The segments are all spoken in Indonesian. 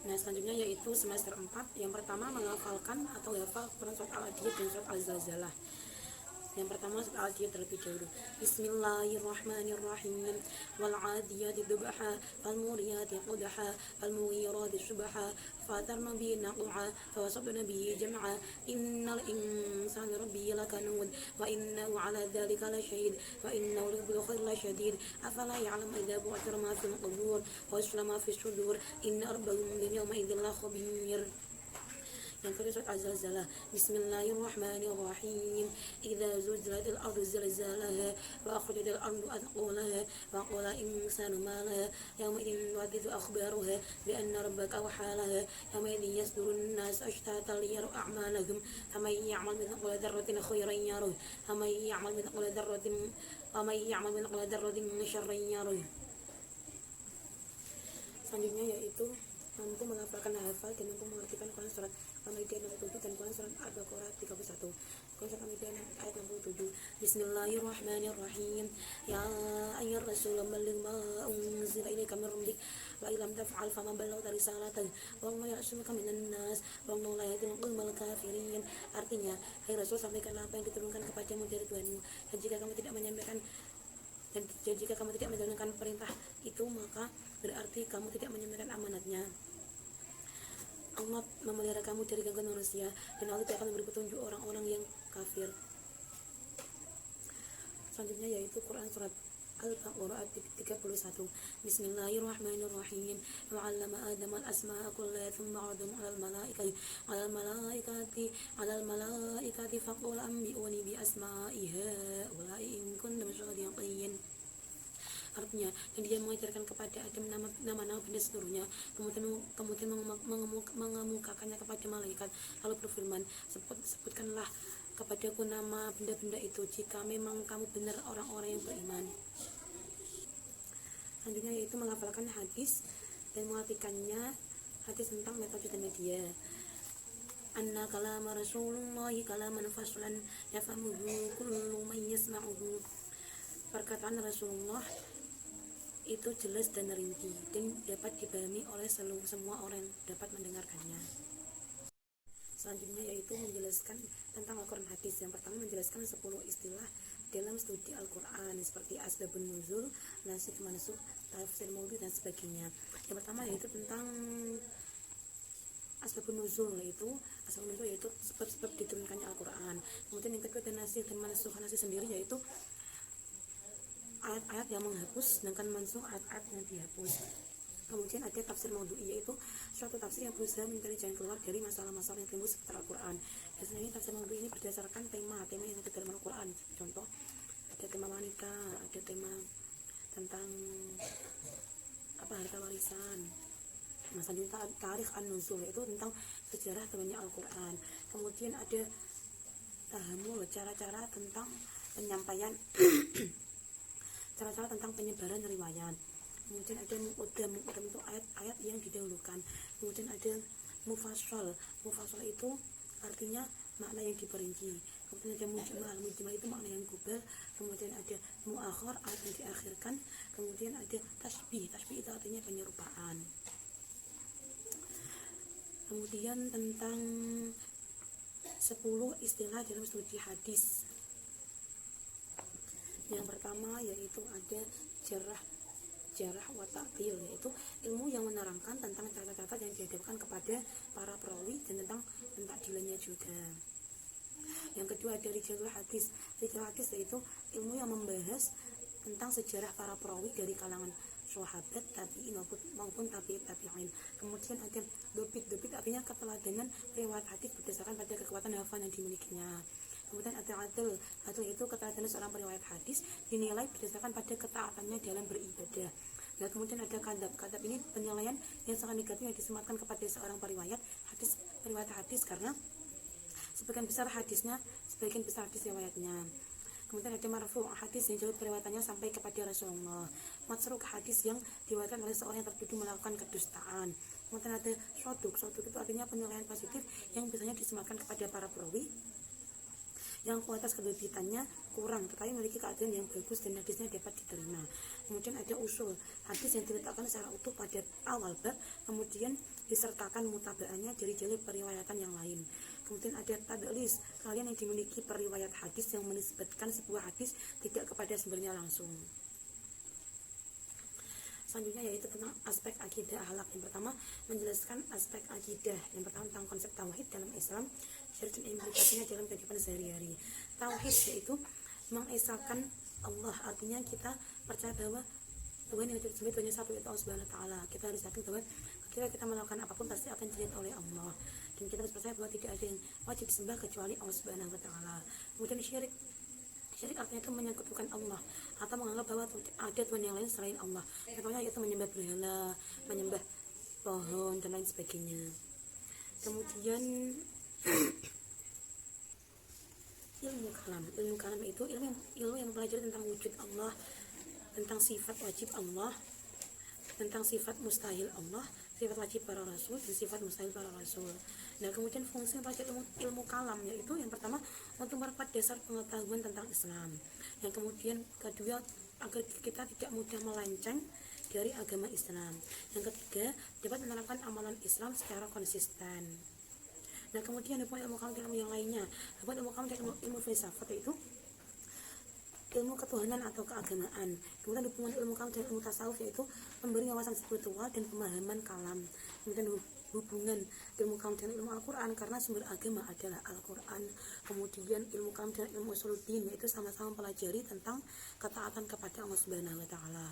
Nah, selanjutnya yaitu semester 4. Yang pertama menghafalkan atau hafal Quran surat Al-Adiyat dan surat Al-Zalzalah. Yang pertama surat Al-Adiyat terlebih dahulu. Bismillahirrahmanirrahim. Wal 'adiyati dubha, fal muriyati qadha, fal mughirati subha, fatarna bihi naq'a, fawasatna bihi jam'a. Innal insana rabbihi lakanud wa innahu 'ala dzalika lasyahid wa innahu bil khairi lasyadid. Afala ya'lamu idza bu'thira ma fil qubur wa yus'alu ma fis sudur. Inna rabbahum bil yawma idzin lakhabir. Yang kedua surat Az-Zalzalah. Bismillahirrahmanirrahim. Idza zulzilatil ardu zilzalaha wa akhrajatil ardu athqalaha wa qala insanu ma laha yawma idzin tuhaddithu akhbaraha bi anna rabbaka awhalaha yawma idzin yasdurun nas ashtatan liyaru a'malahum faman ya'mal mithqala dzarratin khairan yarah wa man ya'mal mithqala dzarratin syarran yarah. Selanjutnya yaitu mampu menghafalkan hafal dan mampu mengartikan Quran surat Al-Maidah 67 dan Quran surat Al-Baqarah 31. Quran surat Al-Maidah ayat 67. Bismillahirrahmanirrahim. Ya ayyuhar rasul balligh ma unzila ilaika min rabbik wa illam taf'al fama ballaghta risalatahu wallahu ya'simuka minan nas wallahu la yahdil qaumal kafirin. Artinya, hai Rasul, sampaikanlah apa yang diturunkan kepadamu dari Tuhanmu, dan jika kamu tidak menjalankan perintah itu, maka berarti kamu tidak menyampaikan amanatnya. Allah memelihara kamu dari gangguan manusia, dan Allah tidak akan memberi petunjuk orang-orang yang kafir. Selanjutnya yaitu Quran surat Al-Baqarah ayat 31. Bismillahirrahmanirrahim. Wa 'allama Adama al-asma'a kullaha thumma 'aradahum 'alal malaikati faqala anbi'uni bi asma'i haula'i in kuntum shadiqin. Artinya, dan dia mengajarkan kepada Adam nama-nama benda seluruhnya, kemudian mengemukakannya kepada malaikat, lalu berfirman, sebutkanlah kepadaku nama benda-benda itu jika memang kamu benar orang-orang yang beriman. Selanjutnya yaitu menghafalkan hadis dan mengartikannya, hadis tentang metode dan media. Anna kalama Rasulullahi kalaman faslan yafamuhu kullu man yasma'uhu. Perkataan Rasulullah itu jelas dan rinci dan dapat dipahami oleh semua orang yang dapat mendengarkannya. Selanjutnya yaitu menjelaskan tentang Al-Quran hadis. Yang pertama menjelaskan 10 istilah dalam studi Al-Quran seperti asbabun nuzul, nasikh mansukh, tafsir maudhu dan sebagainya. Yang pertama yaitu tentang asbabun nuzul, yaitu sebab-sebab diturunkannya Al-Quran. Kemudian yang kedua ada nasikh dan mansukh. Nasikh sendiri yaitu ayat-ayat yang menghapus, sedangkan mansukh ayat-ayat yang dihapus. Kemudian ada tafsir maudhu'i, yaitu suatu tafsir yang berusaha mencari jalan keluar dari masalah-masalah yang timbul seputar Al-Quran. Biasanya tafsir maudhu'i ini berdasarkan tema yang ada dalam Al-Quran. Contoh, ada tema wanita, ada tema tentang harta warisan. Nah, selanjutnya tarikh an-nuzul, yaitu tentang sejarah turunnya Al-Quran. Kemudian ada tahammul, cara-cara tentang penyampaian cara-cara tentang penyebaran riwayat. Kemudian ada muqaddam itu ayat-ayat yang didahulukan. Kemudian ada mufassal itu artinya makna yang diperinci. Kemudian ada mujmal itu makna yang global. Kemudian ada muakhar, ayat yang diakhirkan. Kemudian ada tasbih itu artinya penyerupaan. Kemudian tentang 10 istilah dalam studi hadis. Yang pertama yaitu ada jarah wa ta'dil, yaitu ilmu yang menerangkan tentang catatan yang dihadapkan kepada para perawi dan tentang takdilannya juga. Yang kedua ada rijalul hadis. Rijalul hadis yaitu ilmu yang membahas tentang sejarah para perawi dari kalangan sahabat, tabi'in maupun tabi'in. Kemudian ada dobit artinya keteladanan riwayat hadis berdasarkan pada kekuatan hafalan yang dimilikinya. Kemudian ada adl itu keteladanan seorang periwayat hadis dinilai berdasarkan pada ketaatannya dalam beribadah. Nah, kemudian ada kadab ini penilaian yang sangat negatif yang disematkan kepada seorang periwayat hadis karena sebagian besar hadis riwayatnya. Kemudian ada marfu, hadis yang jauh periwayatannya sampai kepada Rasulullah. Matsruk, hadis yang diriwayatkan oleh seorang yang tertuduh melakukan kedustaan. Kemudian ada soduk itu artinya penilaian positif yang biasanya disematkan kepada para perawi yang kualitas keterbitannya kurang tetapi memiliki keadaan yang bagus dan hadisnya dapat diterima. Kemudian ada usul, hadis yang diletakkan secara utuh pada awal bab, kemudian disertakan mutabaannya dari jalur periwayatan yang lain. Kemudian ada tadlis, kalian yang dimiliki periwayat hadis yang menisbatkan sebuah hadis tidak kepada sumbernya langsung. Selanjutnya yaitu tentang aspek akidah akhlak. Yang pertama menjelaskan aspek akidah. Yang pertama tentang konsep tauhid dalam Islam, syarat dan implikasinya dalam kehidupan sehari-hari. Tauhid yaitu mengesahkan Allah, artinya kita percaya bahwa Tuhan yang disembah hanya satu, yaitu Allah Subhanahu wa taala. Kita harus yakin bahwa ketika kita melakukan apapun pasti akan dilihat oleh Allah. Dan kita harus percaya bahwa tidak ada yang wajib disembah kecuali Allah Subhanahu wa taala. Kemudian syirik. Syirik artinya itu menyekutukan Allah atau menganggap bahwa ada Tuhan yang lain selain Allah. Contohnya yaitu menyembah berhala, menyembah pohon dan lain sebagainya. Kemudian ilmu kalam. Ilmu kalam itu ilmu yang mempelajari tentang wujud Allah, tentang sifat wajib Allah, tentang sifat mustahil Allah, sifat wajib para rasul, dan sifat mustahil para rasul. Nah, kemudian fungsi mempelajari ilmu kalam yaitu yang pertama untuk memperkuat dasar pengetahuan tentang Islam. Yang kemudian kedua agar kita tidak mudah melenceng dari agama Islam. Yang ketiga dapat menerapkan amalan Islam secara konsisten. Nah, kemudian ilmu kalam dan ilmu yang lainnya. Ilmu kalam dan ilmu filsafat yaitu ilmu ketuhanan atau keagamaan. Kemudian hubungan ilmu kalam dan ilmu tasawuf yaitu memberi wawasan spiritual dan pemahaman kalam. Kemudian hubungan ilmu kalam dan ilmu Al-Quran karena sumber agama adalah Al-Quran. Kemudian ilmu kalam dan ilmu usuluddin yaitu sama-sama mempelajari tentang ketaatan kepada Allah Subhanahu wa taala.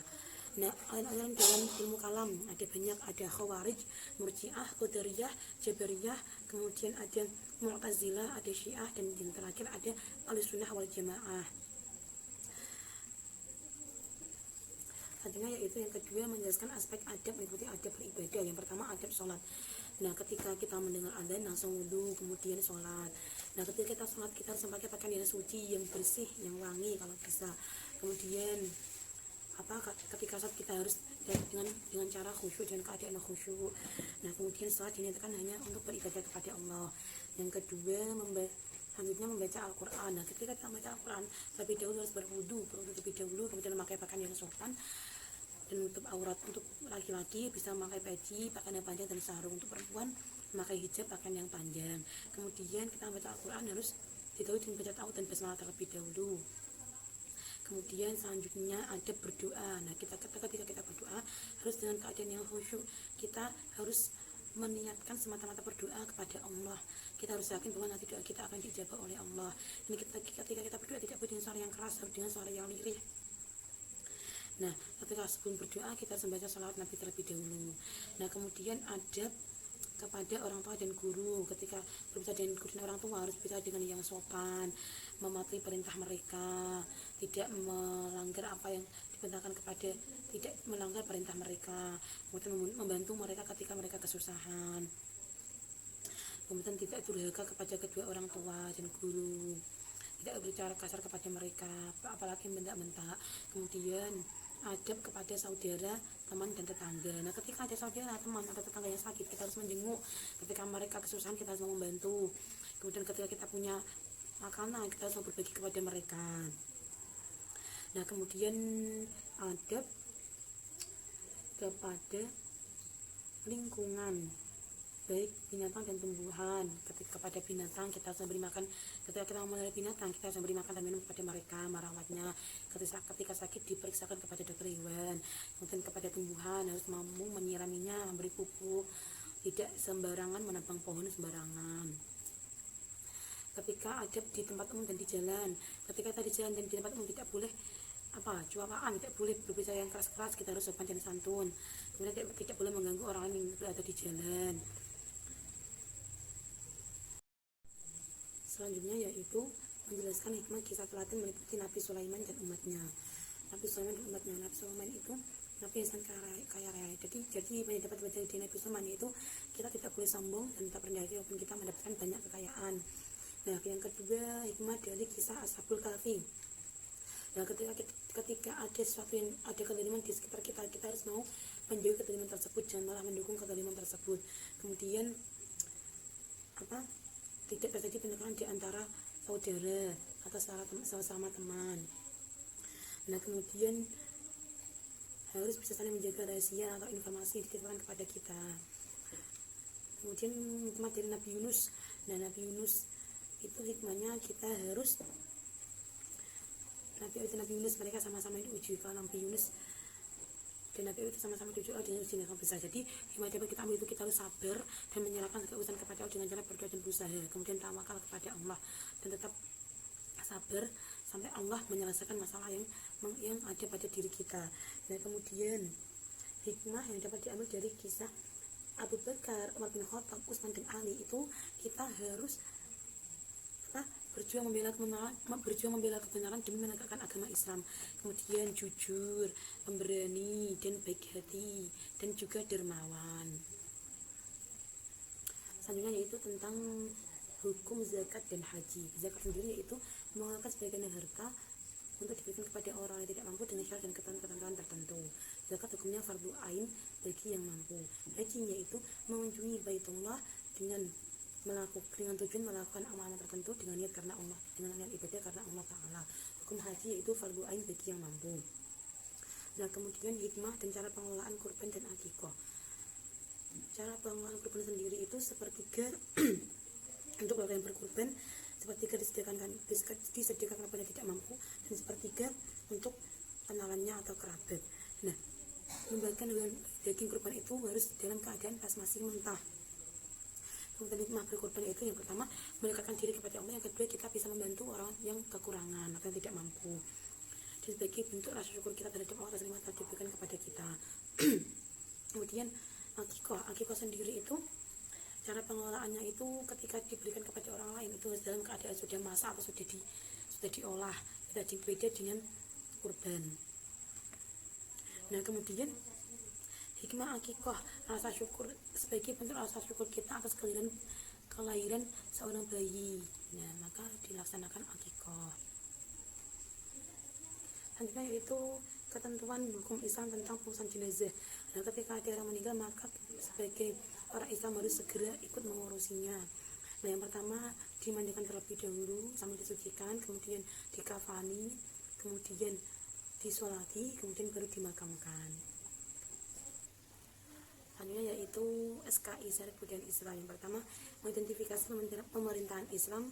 Nah, aliran dalam ilmu kalam ada banyak, ada Khawarij, Murji'ah, Qadariyah, Jabariyah, kemudian ada Mu'tazilah, ada Syiah, dan yang terakhir ada Ahlussunnah wal Jamaah. Selanjutnya yaitu yang kedua menjelaskan aspek adab mengikuti adab beribadah. Yang pertama adab sholat. Nah, ketika kita mendengar adzan langsung wudu kemudian sholat. Nah, ketika kita sholat kita harus memakai pakaian yang suci, yang bersih, yang wangi kalau bisa. Kemudian ketika sholat kita harus dengan cara khusyuk dan keadaan khusyuk. Nah, kemudian sholat dinyatakan hanya untuk beribadah kepada Allah. Yang kedua selanjutnya membaca Al-Quran. Nah, ketika kita membaca Al-Quran terlebih dahulu harus berwudu terlebih dahulu, kemudian memakai pakaian yang sopan dan menutup aurat. Untuk laki-laki bisa memakai peci, pakaian yang panjang dan sarung. Untuk perempuan memakai hijab, pakaian yang panjang. Kemudian kita membaca Al-Quran harus didahului dengan baca ta'awudz dan basmalah terlebih dahulu. Kemudian selanjutnya ada berdoa. Nah, ketika kita berdoa harus dengan keadaan yang khusyuk. Kita harus meniatkan semata-mata berdoa kepada Allah. Kita harus yakin bahwa nanti doa kita akan dijabah oleh Allah. Ini ketika kita berdoa tidak boleh dengan suara yang keras, harus dengan suara yang lirih. Nah, ketika sebelum berdoa kita harus membaca salawat Nabi terlebih dahulu. Nah, kemudian adab kepada orang tua dan guru. Ketika berbicara dengan guru dan orang tua harus bicara dengan yang sopan, mematuhi perintah mereka, tidak melanggar apa yang diperintahkan kepada, tidak melanggar perintah mereka, kemudian membantu mereka ketika mereka kesusahan, kemudian tidak durhaka kepada kedua orang tua dan guru, tidak berbicara kasar kepada mereka apalagi bentak-bentak. Kemudian adab kepada saudara, teman dan tetangga. Nah, ketika ada saudara, teman atau tetangga yang sakit kita harus menjenguk, ketika mereka kesusahan kita harus membantu. Kemudian ketika kita punya makanan kita harus berbagi kepada mereka. Nah, kemudian adab kepada lingkungan, baik binatang dan tumbuhan. Kepada binatang kita harus memberi makan, ketika kita memelihara binatang kita harus memberi makan dan minum kepada mereka, merawatnya. Ketika sakit diperiksakan kepada dokter hewan. Kemudian kepada tumbuhan harus mampu menyiraminya, memberi pupuk, tidak sembarangan menebang pohon sembarangan. Ketika adab di tempat umum dan di jalan, ketika kita di jalan dan di tempat umum tidak boleh cuapaan, tidak boleh berbicara yang keras-keras, kita harus sopan dan santun. Kemudian tidak boleh mengganggu orang lain yang berada di jalan. Selanjutnya yaitu menjelaskan hikmah kisah teladan meliputi Nabi Sulaiman dan umatnya. Nabi Sulaiman itu Nabi yang sangat kaya raya. Jadi yang dapat belajar dari Nabi Sulaiman yaitu kita tidak boleh sombong dan tetap rendah hati walaupun kita mendapatkan banyak kekayaan. Nah, yang kedua hikmah dari kisah Ashabul Kahfi. Nah, ketika ada sesuatu yang ada kezaliman di sekitar kita, kita harus mau menjauhi kezaliman tersebut, jangan malah mendukung kezaliman tersebut. Kemudian tidak terjadi penekangan di antara saudara atau sama teman. Nah, kemudian harus bisa saling menjaga rahasia atau informasi yang dititipkan kepada kita. Kemudian hikmah dari Nabi Yunus. Nah, Nabi Yunus itu hikmahnya kita harus Nabi Yunus mereka sama-sama diuji. Kalau Nabi Yunus dan Nabi itu sama-sama diuji dengan ujian yang besar. Jadi hikmah dapat kita ambil itu kita harus sabar dan menyerahkan segala urusan kepada Allah dengan cara berdoa dan berusaha. Kemudian tawakal kepada Allah dan tetap sabar sampai Allah menyelesaikan masalah yang ada pada diri kita. Nah, kemudian hikmah yang dapat diambil dari kisah Abu Bakar, Umar bin Khattab, Utsman dan Ali itu kita harus berjuang membela kebenaran demi menegakkan agama Islam. Kemudian jujur, pemberani dan baik hati dan juga dermawan. Selanjutnya yaitu tentang hukum zakat dan haji. Zakat sendiri yaitu mengeluarkan sebagian harta untuk diberikan kepada orang yang tidak mampu dengan syarat dan ketentuan tertentu. Zakat hukumnya fardu ain bagi yang mampu. Hajinya itu mengunjungi Baitullah dengan tujuan melakukan amalan tertentu dengan niat karena Allah, dengan niat ibadah karena Allah Ta'ala. Hukum haji yaitu fardu ain bagi yang mampu. Nah, kemudian hikmah dan cara pengelolaan kurban dan akikah. Cara pengelolaan kurban sendiri itu sepertiga untuk orang yang berkurban, sepertiga disediakan kepada yang tidak mampu, dan sepertiga untuk kenalannya atau kerabat. Nah, membagikan daging kurban itu harus dalam keadaan pas masih mentah. Kemudian hikmah berkurban itu yang pertama mendekatkan diri kepada Allah, yang kedua kita bisa membantu orang yang kekurangan atau yang tidak mampu, dan sebagai bentuk rasa syukur kita terhadap Allah atas nikmat yang diberikan kepada kita. Kemudian akikah sendiri itu cara pengelolaannya itu ketika diberikan kepada orang lain itu dalam keadaan sudah masak atau sudah diolah, tidak beda dengan kurban. Nah, kemudian hikmah akikah rasa syukur sebagai bentuk rasa syukur kita atas kelahiran seorang bayi. Nah, maka dilaksanakan akikah. Selanjutnya yaitu ketentuan hukum Islam tentang pengurusan jenazah. Nah, ketika ada orang meninggal maka sebagai orang Islam harus segera ikut mengurusinya. Nah, yang pertama dimandikan terlebih dahulu sambil disucikan, kemudian dikafani, kemudian disolati, kemudian baru dimakamkan. Selanjutnya yaitu SKI Syariat Budaya Islam. Yang pertama mengidentifikasi pemerintahan Islam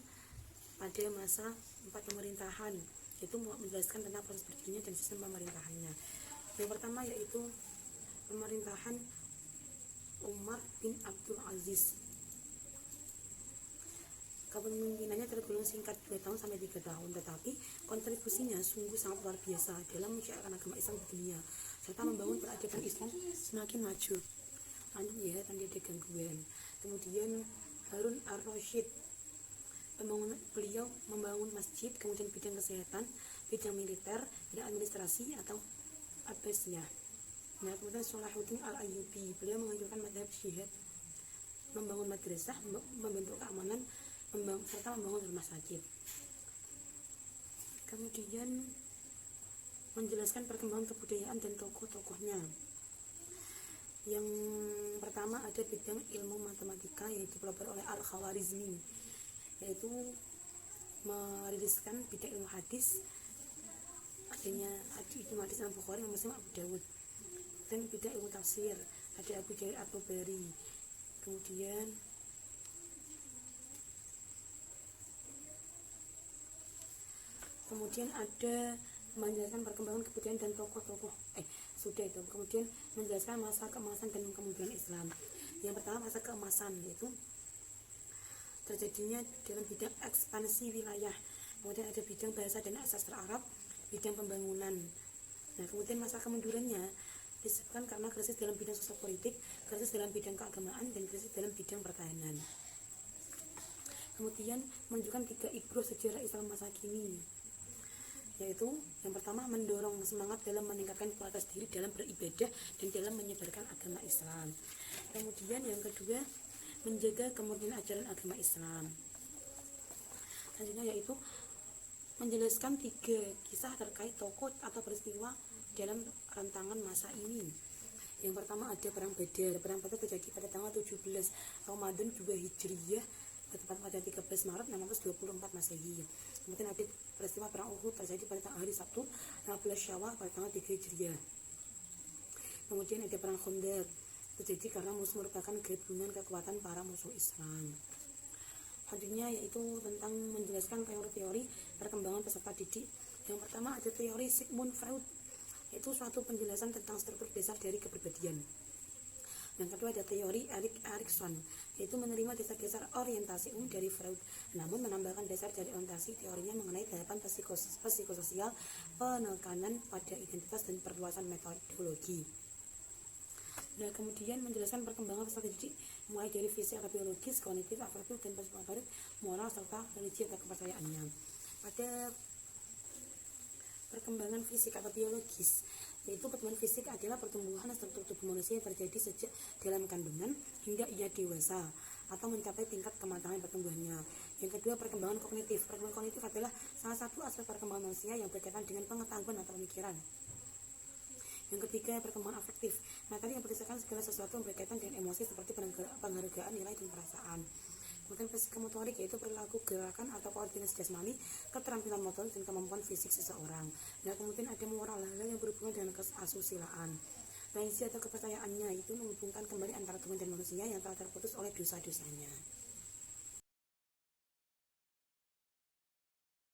pada masa 4 pemerintahan, yaitu menjelaskan tentang proses berdirinya dan sistem pemerintahannya. Yang pertama yaitu pemerintahan Umar bin Abdul Aziz. Kepemimpinannya tergolong singkat 2 tahun sampai 3 tahun, tetapi kontribusinya sungguh sangat luar biasa dalam menyiarkan agama Islam di dunia serta membangun peradaban Islam semakin maju. Lanjut ya, tadi ada gangguan. Kemudian Harun ar-Rasyid, beliau membangun masjid, kemudian bidang kesehatan, bidang militer, bidang administrasi atau Abbasiyah. Nah, kemudian Salahuddin al-Ayyubi, beliau mengajukan madhab Syiah, membangun madrasah, membentuk keamanan, serta membangun rumah sakit. Kemudian menjelaskan perkembangan kebudayaan dan tokoh-tokohnya. Yang pertama ada bidang ilmu matematika yang dipelopori oleh Al-Khawarizmi, yaitu meriliskan bidang ilmu hadis, adanya ilmu hadis Al-Bukhari, Muslim, Abu Dawud, dan bidang ilmu tafsir ada Abu Jarir at-Tabari. Kemudian ada menjelaskan perkembangan kebudayaan dan tokoh-tokoh kemudian menjelaskan masa keemasan dan kemudian Islam. Yang pertama masa keemasan yaitu terjadinya dalam bidang ekspansi wilayah, kemudian ada bidang bahasa dan sastra Arab, bidang pembangunan. Nah, kemudian masa kemundurannya disebabkan karena krisis dalam bidang sosial politik, krisis dalam bidang keagamaan, dan krisis dalam bidang pertahanan. Kemudian menunjukkan 3 ibroh sejarah Islam masa kini, yaitu yang pertama mendorong semangat dalam meningkatkan kualitas diri dalam beribadah dan dalam menyebarkan agama Islam. Kemudian yang kedua menjaga kemurnian ajaran agama Islam. Selanjutnya yaitu menjelaskan 3 kisah terkait tokoh atau peristiwa dalam rentangan masa ini. Yang pertama ada Perang Badar. Perang Badar terjadi pada tanggal 17 Ramadan 2 Hijriyah bertempat pada 13 Maret 624 Masehi. Kemudian ada peristiwa perang Uhud terjadi pada hari Sabtu 15 Syawal pada tanggal 3 Hijriah. Kemudian ada perang Khandaq terjadi karena musuh merupakan gabungan kekuatan para musuh Islam. Selanjutnya yaitu tentang menjelaskan teori-teori perkembangan peserta didik. Yang pertama ada teori Sigmund Freud, yaitu suatu penjelasan tentang struktur dasar dari kepribadian. Yang kedua ada teori Erik Erikson, yaitu menerima dasar-dasar orientasi umum dari Freud, namun menambahkan dasar dari orientasi teorinya mengenai tahapan psikososial, penekanan pada identitas dan perluasan metodologi. Nah, kemudian menjelaskan perkembangan peserta didik mulai dari fisik atau biologis, kognitif, afektif, dan motorik, moral, serta religi atau kepercayaannya. Pada perkembangan fisik atau biologis, yaitu pertumbuhan fisik adalah pertumbuhan struktur tubuh manusia yang terjadi sejak dalam kandungan hingga ia dewasa atau mencapai tingkat kematangan pertumbuhannya. Yang kedua, perkembangan kognitif. Perkembangan kognitif adalah salah satu aspek perkembangan manusia yang berkaitan dengan pengetahuan atau pemikiran. Yang ketiga, perkembangan afektif. Materi yang berdasarkan segala sesuatu yang berkaitan dengan emosi seperti penghargaan, nilai, dan perasaan. Kemudian psikomotorik, yaitu perilaku, gerakan atau koordinasi jasmani, keterampilan motorik, dan kemampuan fisik seseorang. Nah, kemudian ada moral, hal yang berhubungan dengan keasusilaan. Religi atau kepercayaannya itu menghubungkan kembali antara Tuhan dan manusia yang telah terputus oleh dosa-dosanya.